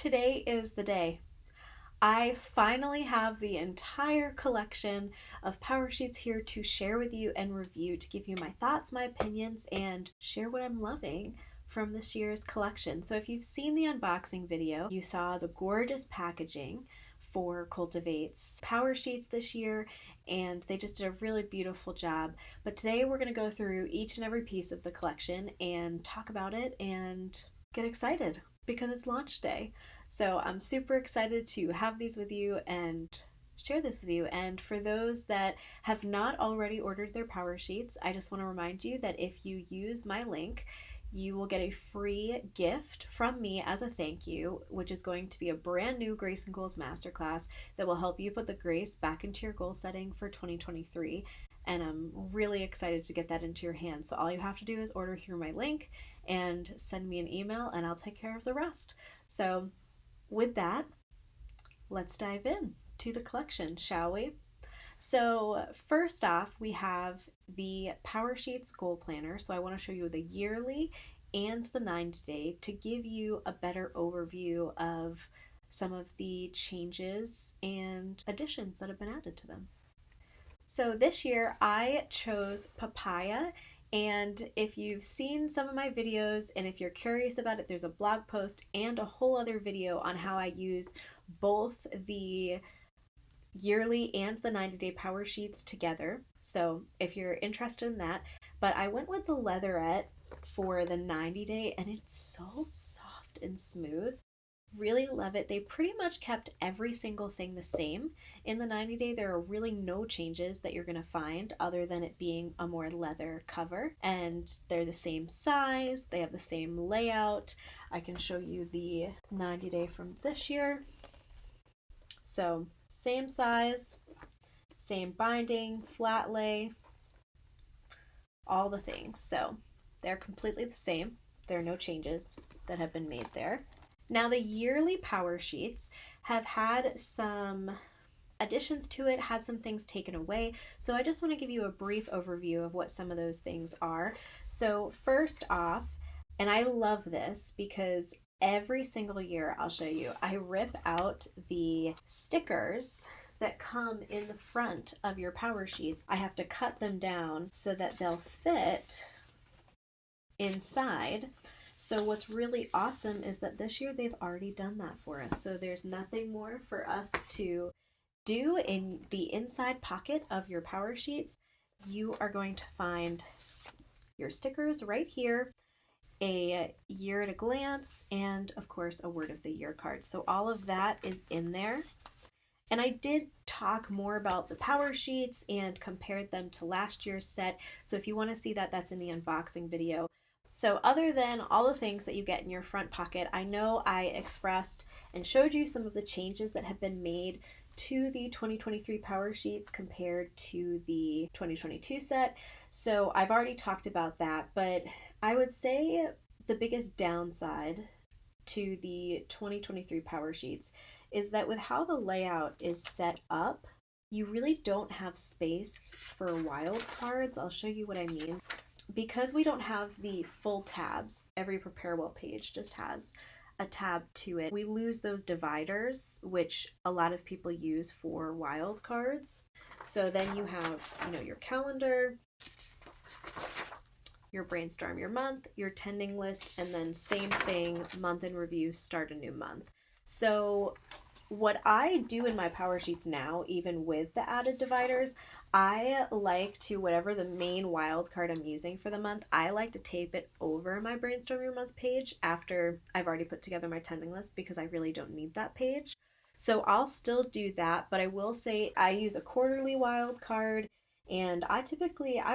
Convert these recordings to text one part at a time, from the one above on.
Today is the day. I finally have the entire collection of Powersheets here to share with you and review, to give you my thoughts, my opinions, and share what I'm loving from this year's collection. So if you've seen the unboxing video, you saw the gorgeous packaging for Cultivate's Powersheets this year, and they just did a really beautiful job. But today we're going to go through each and every piece of the collection and talk about it and get excited because it's launch day. So I'm super excited to have these with you and share this with you. And for those that have not already ordered their Powersheets, I just want to remind you that if you use my link, you will get a free gift from me as a thank you, which is going to be a brand new Grace and Goals Masterclass that will help you put the grace back into your goal setting for 2023. And I'm really excited to get that into your hands. So all you have to do is order through my link and send me an email, and I'll take care of the rest. So with that, let's dive in to the collection, shall we? So first off, we have the Powersheets Goal Planner. So I want to show you the yearly and the 90-day to give you a better overview of some of the changes and additions that have been added to them. So this year I chose papaya, and if you've seen some of my videos and if you're curious about it, there's a blog post and a whole other video on how I use both the yearly and the 90-day Powersheets together. So if you're interested in that, but I went with the leatherette for the 90-day, and it's so soft and smooth. Really love it. They pretty much kept every single thing the same. In the 90-day, there are really no changes that you're going to find other than it being a more leather cover. And they're the same size. They have the same layout. I can show you the 90-day from this year. So same size, same binding, flat lay, all the things. So they're completely the same. There are no changes that have been made there. Now the yearly Powersheets have had some additions to it, had some things taken away. So I just want to give you a brief overview of what some of those things are. So first off, and I love this because every single year I'll show you, I rip out the stickers that come in the front of your Powersheets. I have to cut them down so that they'll fit inside. So what's really awesome is that this year they've already done that for us. So there's nothing more for us to do in the inside pocket of your Powersheets. You are going to find your stickers right here, a year at a glance, and of course a word of the year card. So all of that is in there. And I did talk more about the Powersheets and compared them to last year's set. So if you want to see that, that's in the unboxing video. So other than all the things that you get in your front pocket, I know I expressed and showed you some of the changes that have been made to the 2023 Powersheets compared to the 2022 set. So I've already talked about that, but I would say the biggest downside to the 2023 Powersheets is that with how the layout is set up, you really don't have space for wildcards. I'll show you what I mean. Because we don't have the full tabs, every Prepare Well page just has a tab to it. We lose those dividers, which a lot of people use for wildcards. So then you have, your calendar, your brainstorm your month, your tending list, and then same thing, month in review, start a new month. So what I do in my Powersheets now, even with the added dividers, I like to, whatever the main wildcard I'm using for the month, I like to tape it over my Brainstorm Your Month page after I've already put together my tending list, because I really don't need that page. So I'll still do that, but I will say I use a quarterly wildcard, and I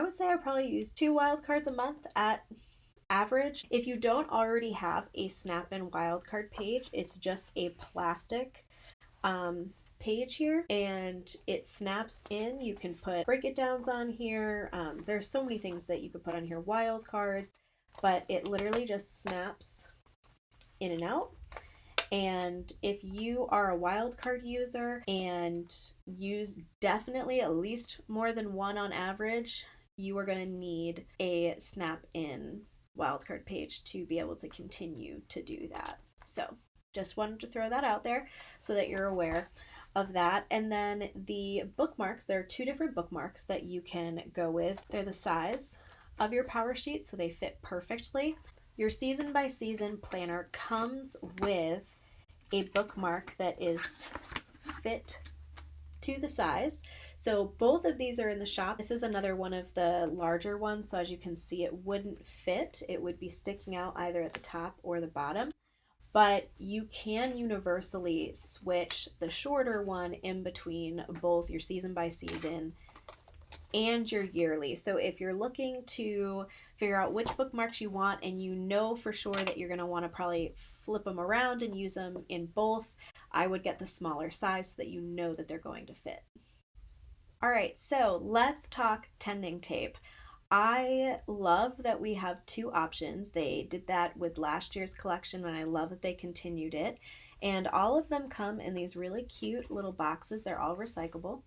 would say I probably use 2 wildcards a month at average. If you don't already have a snap-in wildcard page, it's just a plastic page here, and it snaps in. You can put break it downs on here. There's so many things that you could put on here, wild cards, but it literally just snaps in and out. And if you are a wildcard user and use definitely at least more than one on average, you are going to need a snap in wildcard page to be able to continue to do that. So Just wanted to throw that out there so that you're aware of that. And then the bookmarks, there are two different bookmarks that you can go with. They're the size of your power sheet, so they fit perfectly. Your season by season planner comes with a bookmark that is fit to the size. So both of these are in the shop. This is another one of the larger ones, so as you can see, it wouldn't fit. It would be sticking out either at the top or the bottom. But you can universally switch the shorter one in between both your season by season and your yearly. So if you're looking to figure out which bookmarks you want and you know for sure that you're going to want to probably flip them around and use them in both, I would get the smaller size so that you know that they're going to fit. All right, so let's talk tending tape. I love that we have two options. They did that with last year's collection, and I love that they continued it. And all of them come in these really cute little boxes. They're all recyclable.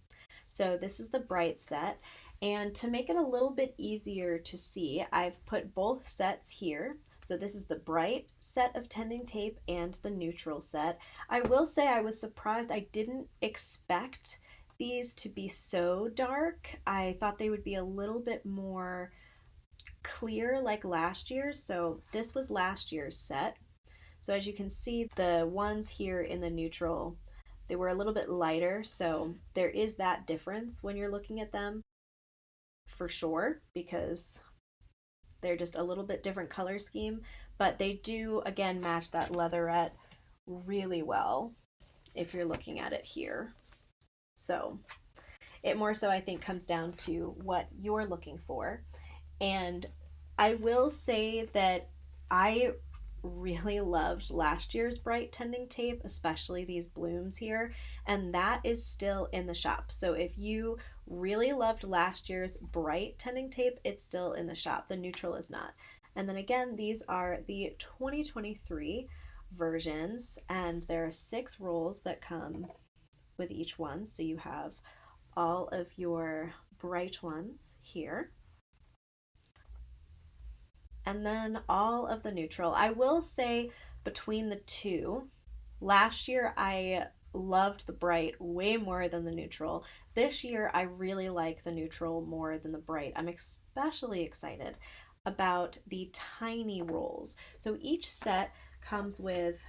So this is the bright set. And to make it a little bit easier to see, I've put both sets here. So this is the bright set of tending tape and the neutral set. I will say I was surprised. I didn't expect these to be so dark. I thought they would be a little bit more clear like last year's. So this was last year's set. So as you can see, the ones here in the neutral, they were a little bit lighter. So there is that difference when you're looking at them for sure, because they're just a little bit different color scheme, but they do again match that leatherette really well if you're looking at it here. So it more so I think comes down to what you're looking for. And I will say that I really loved last year's bright tending tape, especially these blooms here, and that is still in the shop. So if you really loved last year's bright tending tape, it's still in the shop. The neutral is not. And then again, these are the 2023 versions, and there are 6 rolls that come with each one. So you have all of your bright ones here, and then all of the neutral. I will say between the two, last year I loved the bright way more than the neutral. This year I really like the neutral more than the bright. I'm especially excited about the tiny rolls. So each set comes with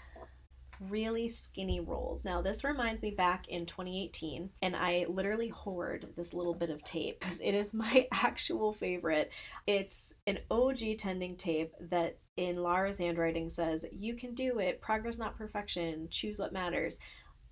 really skinny rolls. Now this reminds me back in 2018, and I literally hoard this little bit of tape because it is my actual favorite. It's an OG tending tape that in Lara's handwriting says, "You can do it, progress not perfection, choose what matters."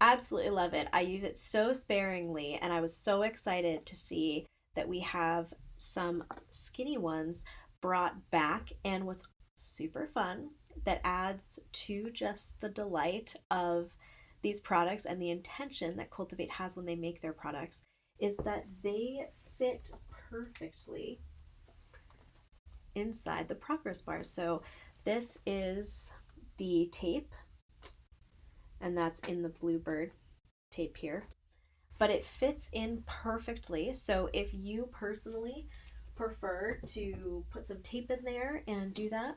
Absolutely love it. I use it so sparingly, and I was so excited to see that we have some skinny ones brought back. And what's super fun that adds to just the delight of these products and the intention that Cultivate has when they make their products is that they fit perfectly inside the progress bars. So this is the tape, and that's in the Bluebird tape here, but it fits in perfectly. So if you personally prefer to put some tape in there and do that,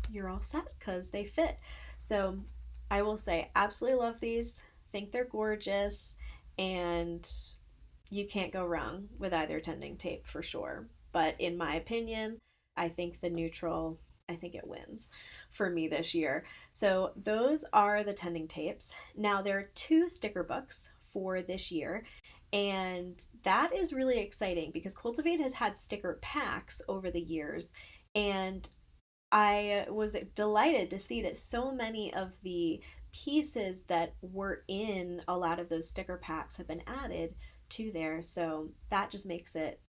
you're all set because they fit. So I will say, absolutely love these, think they're gorgeous, and you can't go wrong with either tending tape for sure. But in my opinion, I think the neutral, I think it wins for me this year. So those are the tending tapes. Now there are 2 sticker books for this year, and that is really exciting because Cultivate has had sticker packs over the years, and I was delighted to see that so many of the pieces that were in a lot of those sticker packs have been added to there. So that just makes it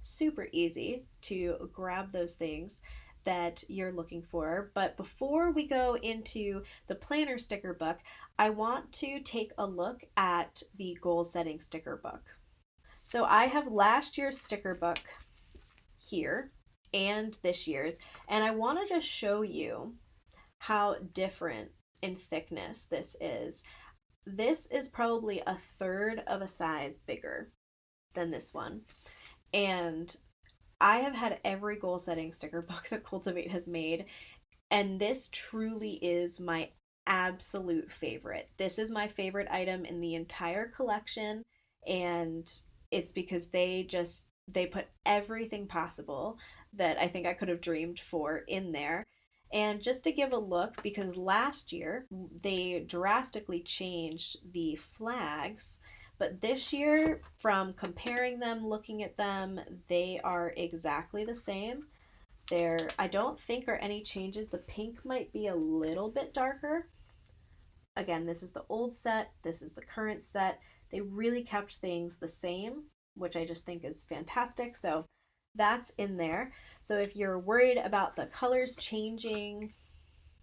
super easy to grab those things that you're looking for. But before we go into the planner sticker book, I want to take a look at the goal setting sticker book. So I have last year's sticker book here and this year's, and I want to just show you how different in thickness this is. This is probably a third of a size bigger than this one, and I have had every goal setting sticker book that Cultivate has made, and this truly is my absolute favorite. This is my favorite item in the entire collection, and it's because they put everything possible that I think I could have dreamed for in there. And just to give a look, because last year they drastically changed the flags, but this year, from comparing them, looking at them, they are exactly the same. There, I don't think are any changes. The pink might be a little bit darker. Again, this is the old set, this is the current set. They really kept things the same, which I just think is fantastic. So that's in there. So if you're worried about the colors changing,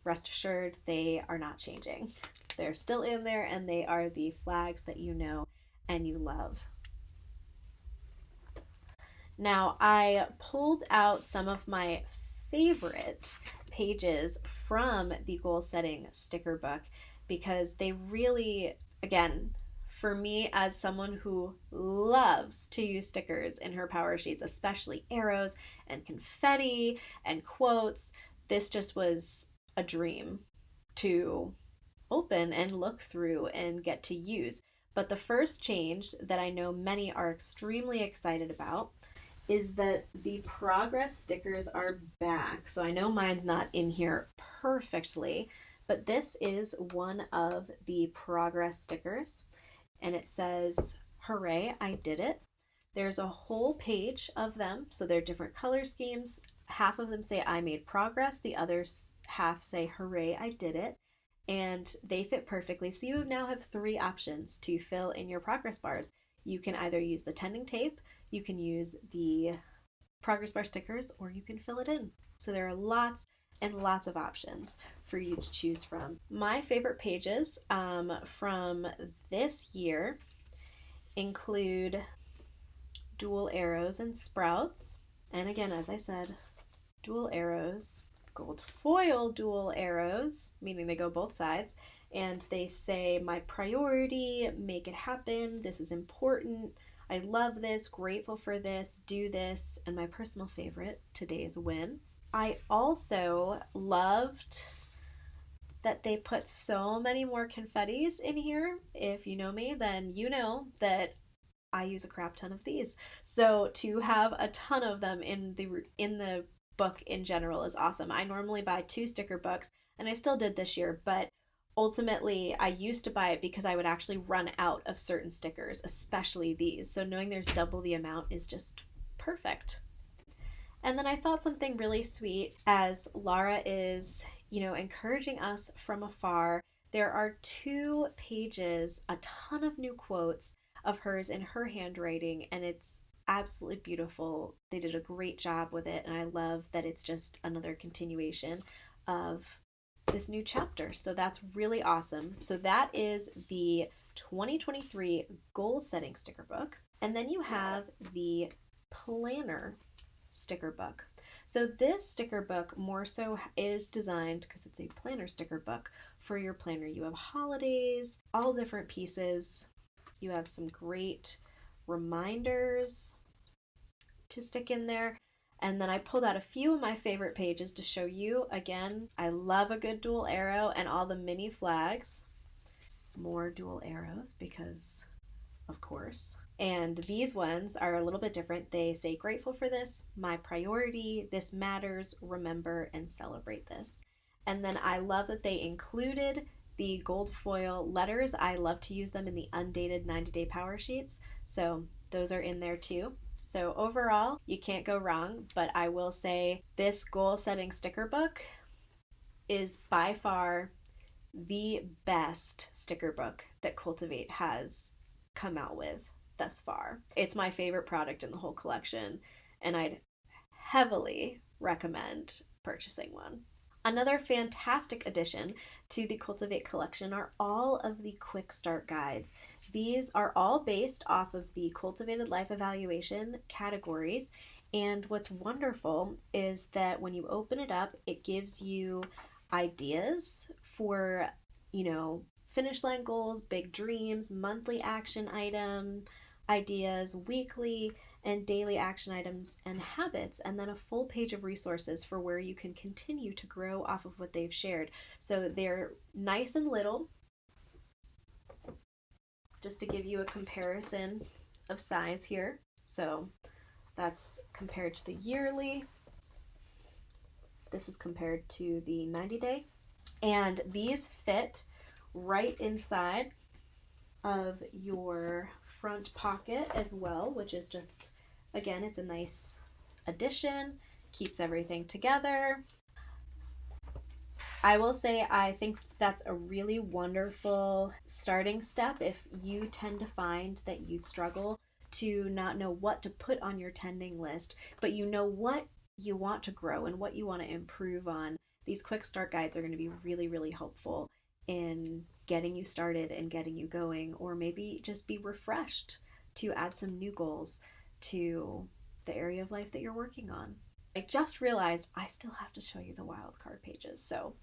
rest assured they are not changing. They're still in there, and they are the flags that you know and you love. Now, I pulled out some of my favorite pages from the goal setting sticker book because they really, again, for me as someone who loves to use stickers in her power sheets, especially arrows and confetti and quotes, this just was a dream to open and look through and get to use. But the first change that I know many are extremely excited about is that the progress stickers are back. So I know mine's not in here perfectly, but this is one of the progress stickers, and it says, "Hooray, I did it." There's a whole page of them, so they're different color schemes. Half of them say, "I made progress," the other half say, "Hooray, I did it." And they fit perfectly. So you now have three options to fill in your progress bars. You can either use the tending tape, you can use the progress bar stickers, or you can fill it in. So there are lots and lots of options for you to choose from. My favorite pages from this year include dual arrows and sprouts. And again, as I said, dual arrows, gold foil dual arrows, meaning they go both sides, and they say, "My priority, make it happen, this is important, I love this, grateful for this, do this," and my personal favorite, "Today's win." I also loved that they put so many more confettis in here. If you know me, then you know that I use a crap ton of these. So to have a ton of them in the book in general is awesome. I normally buy 2 sticker books, and I still did this year, but ultimately I used to buy it because I would actually run out of certain stickers, especially these. So knowing there's double the amount is just perfect. And then I thought something really sweet as Laura is, encouraging us from afar. There are 2 pages, a ton of new quotes of hers in her handwriting, and it's absolutely beautiful. They did a great job with it, and I love that it's just another continuation of this new chapter. So that's really awesome. So that is the 2023 goal setting sticker book. And then you have the planner sticker book. So this sticker book more so is designed, because it's a planner sticker book, for your planner. You have holidays, all different pieces. You have some great reminders to stick in there. And then I pulled out a few of my favorite pages to show you. Again, I love a good dual arrow and all the mini flags. More dual arrows because, of course. And these ones are a little bit different. They say, "Grateful for this, my priority, this matters, remember and celebrate this." And then I love that they included the gold foil letters. I love to use them in the undated 90-day power sheets. So those are in there too. So overall, you can't go wrong, but I will say this goal setting sticker book is by far the best sticker book that Cultivate has come out with thus far. It's my favorite product in the whole collection, and I'd heavily recommend purchasing one. Another fantastic addition to the Cultivate collection are all of the quick start guides. These are all based off of the Cultivated Life Evaluation categories. And what's wonderful is that when you open it up, it gives you ideas for, finish line goals, big dreams, monthly action item ideas, weekly, and daily action items and habits, and then a full page of resources for where you can continue to grow off of what they've shared. So they're nice and little, just to give you a comparison of size here. So that's compared to the yearly. This is compared to the 90-day. And these fit right inside of your front pocket as well, which is just, again, it's a nice addition, keeps everything together. I will say I think that's a really wonderful starting step if you tend to find that you struggle to not know what to put on your tending list, but you know what you want to grow and what you want to improve on. These quick start guides are going to be really, really helpful in getting you started and getting you going, or maybe just be refreshed to add some new goals to the area of life that you're working on. I just realized I still have to show you the wildcard pages. So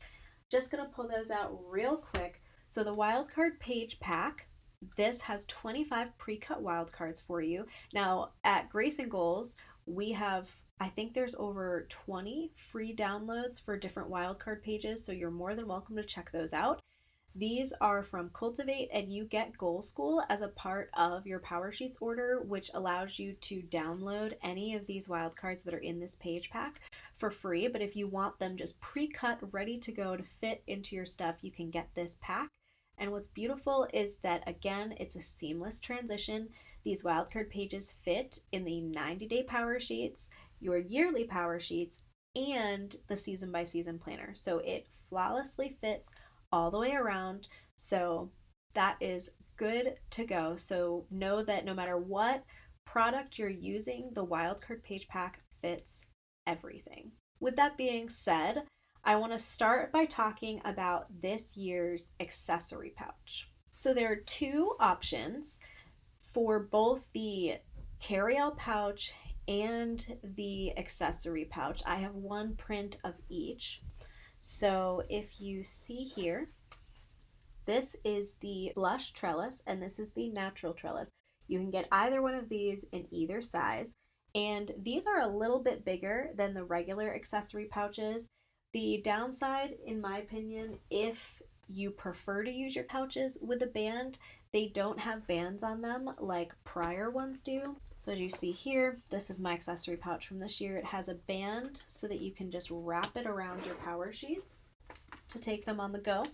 just going to pull those out real quick. So the wildcard page pack, this has 25 pre-cut wildcards for you. Now at Grace and Goals, we have, I think there's over 20 free downloads for different wildcard pages. So you're more than welcome to check those out. These are from Cultivate, and you get Goal School as a part of your Powersheets order, which allows you to download any of these wildcards that are in this page pack for free. But if you want them just pre-cut, ready to go to fit into your stuff, you can get this pack. And what's beautiful is that, again, it's a seamless transition. These wildcard pages fit in the 90-day Powersheets, your yearly Powersheets, and the season by season planner. So it flawlessly fits all the way around. So that is good to go. So know that no matter what product you're using, the wildcard page pack fits everything. With that being said, I want to start by talking about this year's accessory pouch. So there are two options for both the Carryall pouch and the accessory pouch. I have one print of each. So if you see here, this is the blush trellis and this is the natural trellis. You can get either one of these in either size. And these are a little bit bigger than the regular accessory pouches. The downside, in my opinion, if you prefer to use your pouches with a band, they don't have bands on them like prior ones do. So as you see here, this is my accessory pouch from this year. It has a band so that you can just wrap it around your Powersheets to take them on the go.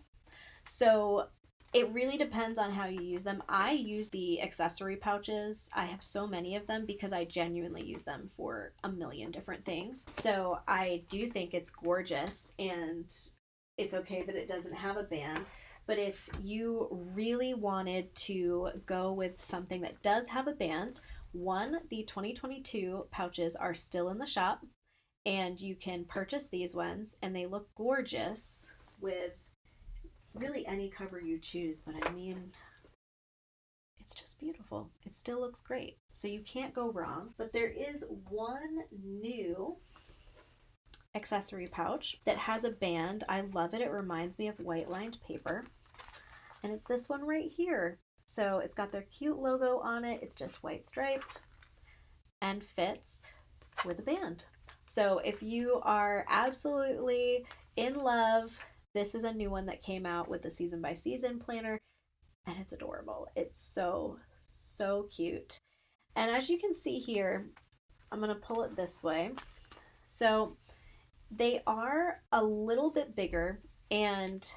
So it really depends on how you use them. I use the accessory pouches. I have so many of them because I genuinely use them for a million different things. So I do think it's gorgeous, and it's okay that it doesn't have a band. But if you really wanted to go with something that does have a band, one, the 2022 pouches are still in the shop, and you can purchase these ones, and they look gorgeous with really any cover you choose. But I mean, it's just beautiful. It still looks great. So you can't go wrong. But there is one new accessory pouch that has a band. I love it. It reminds me of white lined paper. And it's this one right here. So it's got their cute logo on it. It's just white striped and fits with a band. So if you are absolutely in love, this is a new one that came out with the season by season planner, and it's adorable. It's so, so cute. And as you can see here, I'm going to pull it this way. So they are a little bit bigger, and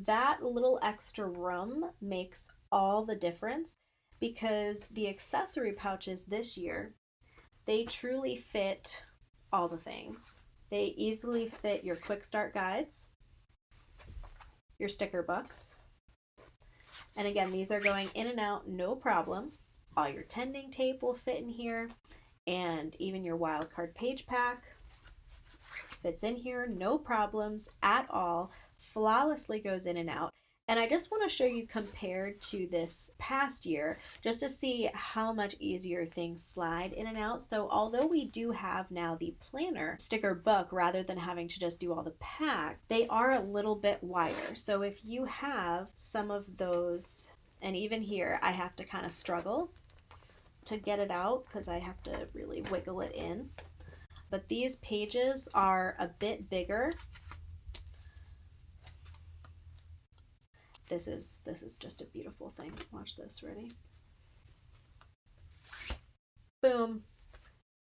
that little extra room makes all the difference, because the accessory pouches this year, they truly fit all the things. They easily fit your quick start guides, your sticker books, and again, these are going in and out no problem. All your tending tape will fit in here, and even your wildcard page pack fits in here, no problems at all, flawlessly goes in and out. And I just want to show you compared to this past year, just to see how much easier things slide in and out. So although we do have now the planner sticker book rather than having to just do all the pack, they are a little bit wider. So if you have some of those, and even here I have to kind of struggle to get it out because I have to really wiggle it in. But these pages are a bit bigger. This is just a beautiful thing. Watch this, ready? Boom.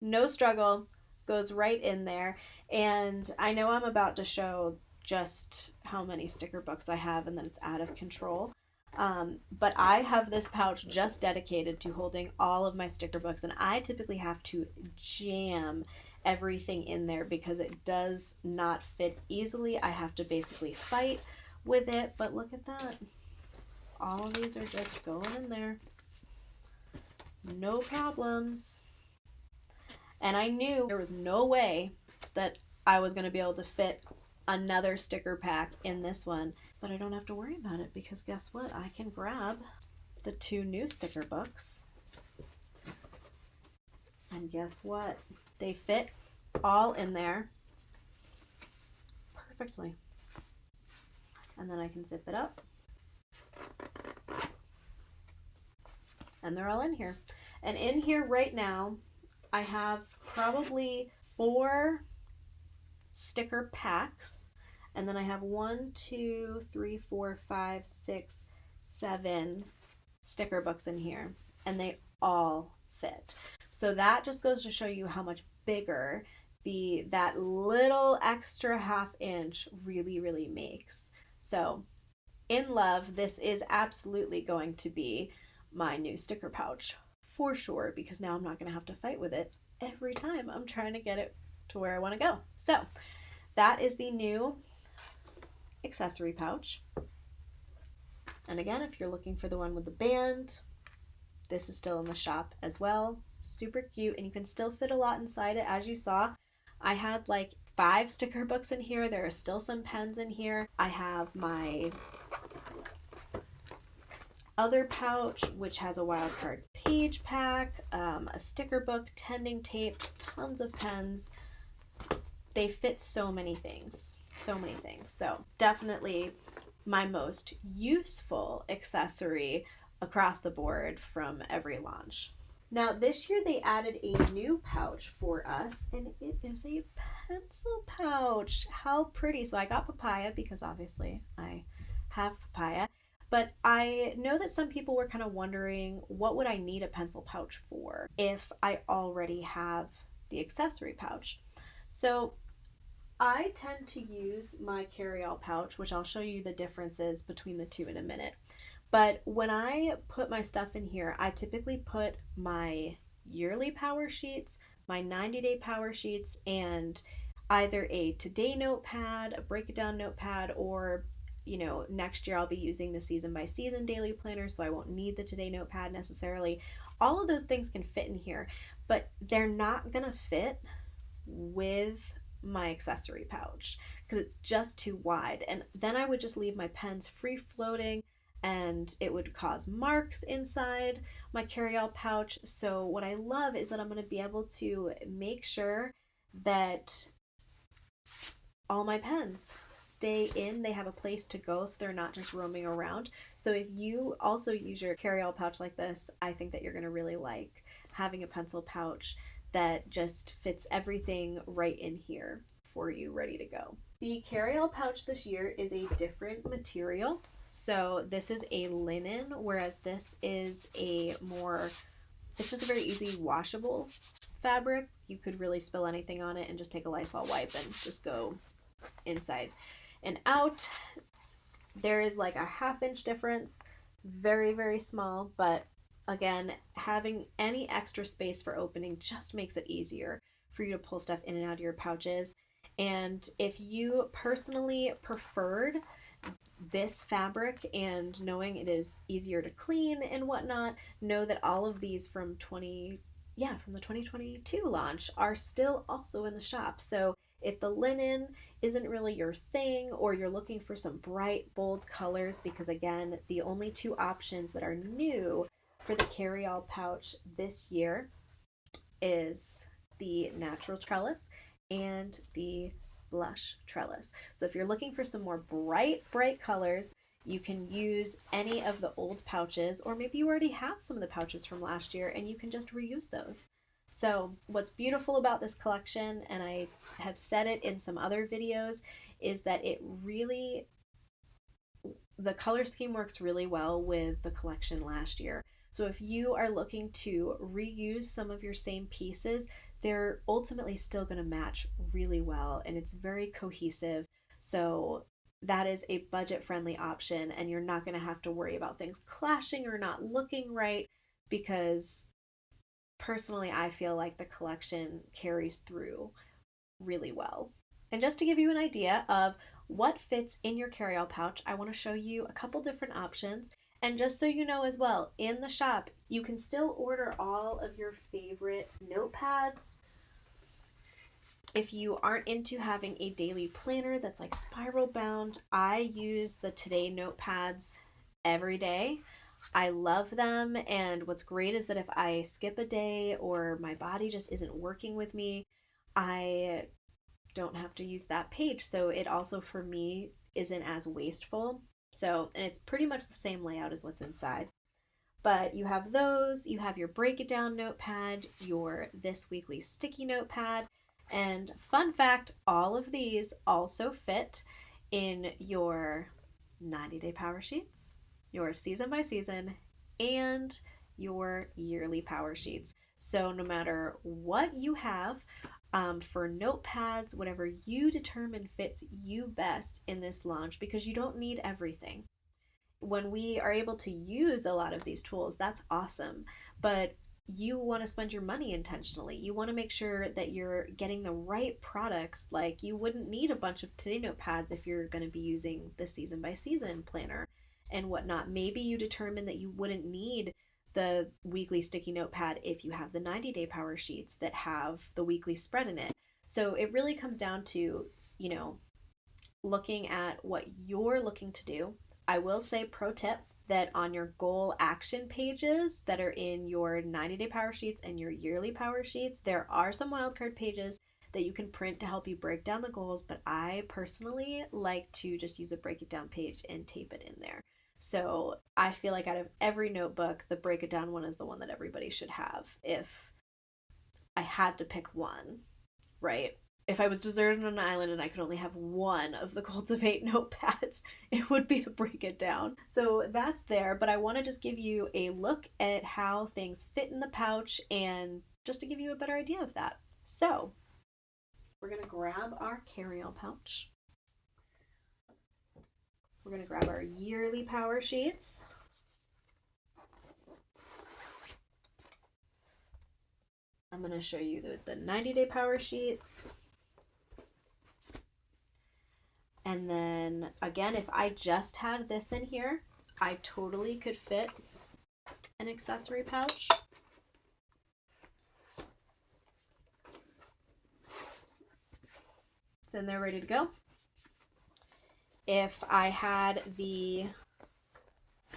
No struggle, goes right in there. And I know I'm about to show just how many sticker books I have and then it's out of control. But I have this pouch just dedicated to holding all of my sticker books, and I typically have to jam everything in there because it does not fit easily. I have to basically fight with it, but look at that. All of these are just going in there. No problems. And I knew there was no way that I was going to be able to fit another sticker pack in this one, but I don't have to worry about it because guess what? I can grab the 2 new sticker books. And guess what? They fit all in there perfectly. And then I can zip it up. And they're all in here. And in here right now, I have probably 4 sticker packs, and then I have 1, 2, 3, 4, 5, 6, 7 sticker books in here, and they all fit. So that just goes to show you how much bigger that little extra ½ inch really makes. So in love, this is absolutely going to be my new sticker pouch for sure, because now I'm not going to have to fight with it every time I'm trying to get it to where I want to go. So that is the new accessory pouch. And again, if you're looking for the one with the band, this is still in the shop as well. Super cute, and you can still fit a lot inside it. As you saw, I had like 5 sticker books in here. There are still some pens in here. I have my other pouch, which has a Wildcard page pack, a sticker book, tending tape, tons of pens. They fit so many things. So definitely my most useful accessory across the board from every launch. Now this year they added a new pouch for us, and it is a pencil pouch. How pretty. So I got papaya because obviously I have papaya, but I know that some people were kind of wondering, what would I need a pencil pouch for if I already have the accessory pouch? So I tend to use my Carryall pouch, which I'll show you the differences between the two in a minute. But when I put my stuff in here, I typically put my yearly power sheets, my 90-day power sheets, and either a today notepad, a break it down notepad, or next year I'll be using the season by season daily planner, so I won't need the today notepad necessarily. All of those things can fit in here, but they're not gonna fit with my accessory pouch because it's just too wide, and then I would just leave my pens free floating and it would cause marks inside my Carryall pouch. So what I love is that I'm going to be able to make sure that all my pens stay in, they have a place to go, so they're not just roaming around. So if you also use your Carryall pouch like this, I think that you're going to really like having a pencil pouch that just fits everything right in here for you, ready to go. The Carryall pouch this year is a different material. So this is a linen, whereas this is it's just a very easy washable fabric. You could really spill anything on it and just take a Lysol wipe and just go inside and out. There is like a ½ inch difference. It's very small, but again, having any extra space for opening just makes it easier for you to pull stuff in and out of your pouches. And if you personally preferred this fabric and knowing it is easier to clean and whatnot, know that all of these from the 2022 launch are still also in the shop. So if the linen isn't really your thing, or you're looking for some bright, bold colors, because again, the only 2 options that are new for the Carryall pouch this year is the natural trellis and the blush trellis. So if you're looking for some more bright colors, You can use any of the old pouches, or maybe you already have some of the pouches from last year and you can just reuse those. So, what's beautiful about this collection, and I have said it in some other videos, is that the color scheme works really well with the collection last year. So if you are looking to reuse some of your same pieces, they're ultimately still going to match really well and it's very cohesive. So that is a budget friendly option and you're not going to have to worry about things clashing or not looking right because personally I feel like the collection carries through really well. And just to give you an idea of what fits in your carryall pouch, I want to show you a couple different options. And just so you know as well, in the shop, you can still order all of your favorite notepads. If you aren't into having a daily planner that's like spiral bound, I use the Today notepads every day. I love them, and what's great is that if I skip a day or my body just isn't working with me, I don't have to use that page. So it also for me isn't as wasteful. So, and it's pretty much the same layout as what's inside. But you have those, you have your break it down notepad, your this weekly sticky notepad, and fun fact, all of these also fit in your 90-day power sheets, your season by season, and your yearly power sheets. So no matter what you have, for notepads, whatever you determine fits you best in this launch, because you don't need everything. When we are able to use a lot of these tools, that's awesome. But you want to spend your money intentionally. You want to make sure that you're getting the right products. Like you wouldn't need a bunch of Today notepads if you're going to be using the season by season planner and whatnot. Maybe you determine that you wouldn't need the weekly sticky notepad if you have the 90-day power sheets that have the weekly spread in it. So it really comes down to, you know, looking at what you're looking to do. I will say, pro tip, that on your goal action pages that are in your 90-day power sheets and your yearly power sheets, there are some wildcard pages that you can print to help you break down the goals, but I personally like to just use a break it down page and tape it in there. So I feel like out of every notebook, the break it down one is the one that everybody should have if I had to pick one, right? If I was deserted on an island and I could only have one of the Cultivate notepads, it would be the break it down. So that's there, but I want to just give you a look at how things fit in the pouch and just to give you a better idea of that. So we're going to grab our Carryall pouch. We're going to grab our yearly power sheets. I'm going to show you the 90-day power sheets. And then again, if I just had this in here, I totally could fit an accessory pouch. It's in there ready to go. If I had the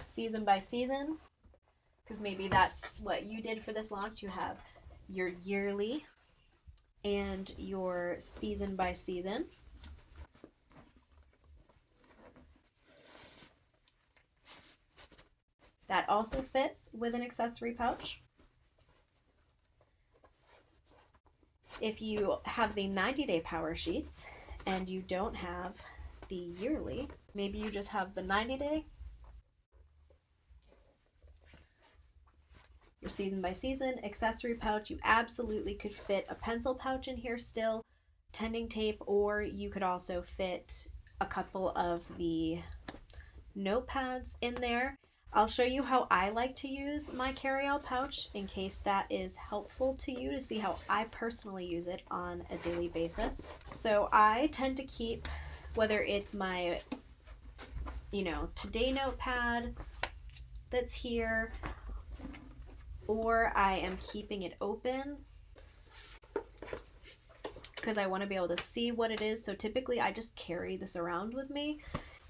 season by season, because maybe that's what you did for this launch, you have your yearly and your season by season. That also fits with an accessory pouch. If you have the 90-day power sheets and you don't have the yearly, maybe you just have the 90-day, your season by season, accessory pouch, you absolutely could fit a pencil pouch in here still, tending tape, or you could also fit a couple of the notepads in there. I'll show you how I like to use my Carryall pouch in case that is helpful to you to see how I personally use it on a daily basis. So I tend to keep, whether it's my, Today notepad that's here, or I am keeping it open because I want to be able to see what it is. So typically I just carry this around with me.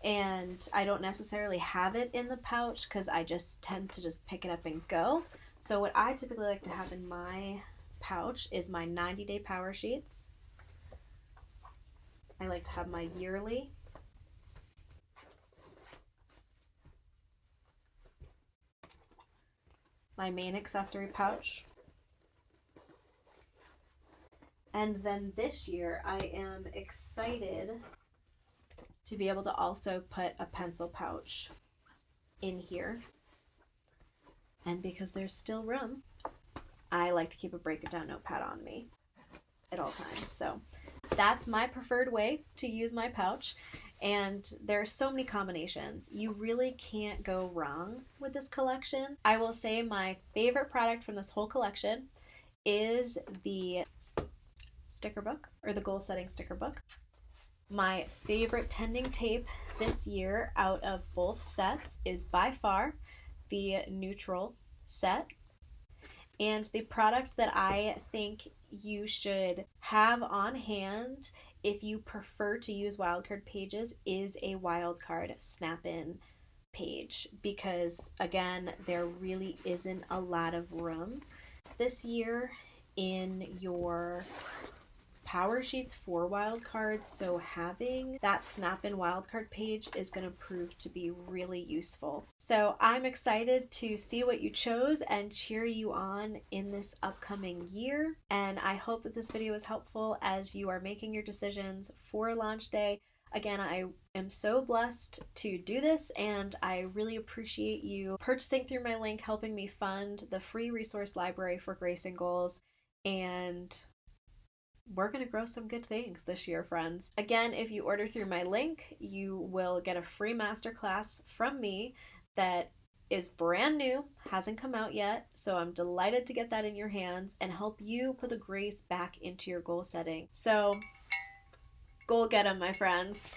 And I don't necessarily have it in the pouch because I just tend to just pick it up and go. So what I typically like to have in my pouch is my 90-day power sheets. I like to have my yearly. my main accessory pouch. And then this year I am excited to be able to also put a pencil pouch in here. And because there's still room, I like to keep a break it down notepad on me at all times. So that's my preferred way to use my pouch. And there are so many combinations. You really can't go wrong with this collection. I will say my favorite product from this whole collection is the sticker book, or the goal setting sticker book. My favorite tending tape this year out of both sets is by far the neutral set. And the product that I think you should have on hand if you prefer to use wildcard pages is a wildcard snap-in page, because again, there really isn't a lot of room this year in your Powersheets for wildcards, so having that snap-in wildcard page is going to prove to be really useful. So I'm excited to see what you chose and cheer you on in this upcoming year, and I hope that this video is helpful as you are making your decisions for launch day. Again, I am so blessed to do this, and I really appreciate you purchasing through my link, helping me fund the free resource library for Grace and Goals, and we're going to grow some good things this year, friends. Again, if you order through my link, you will get a free masterclass from me that is brand new, hasn't come out yet, so I'm delighted to get that in your hands and help you put the grace back into your goal setting. So, goal get 'em, my friends.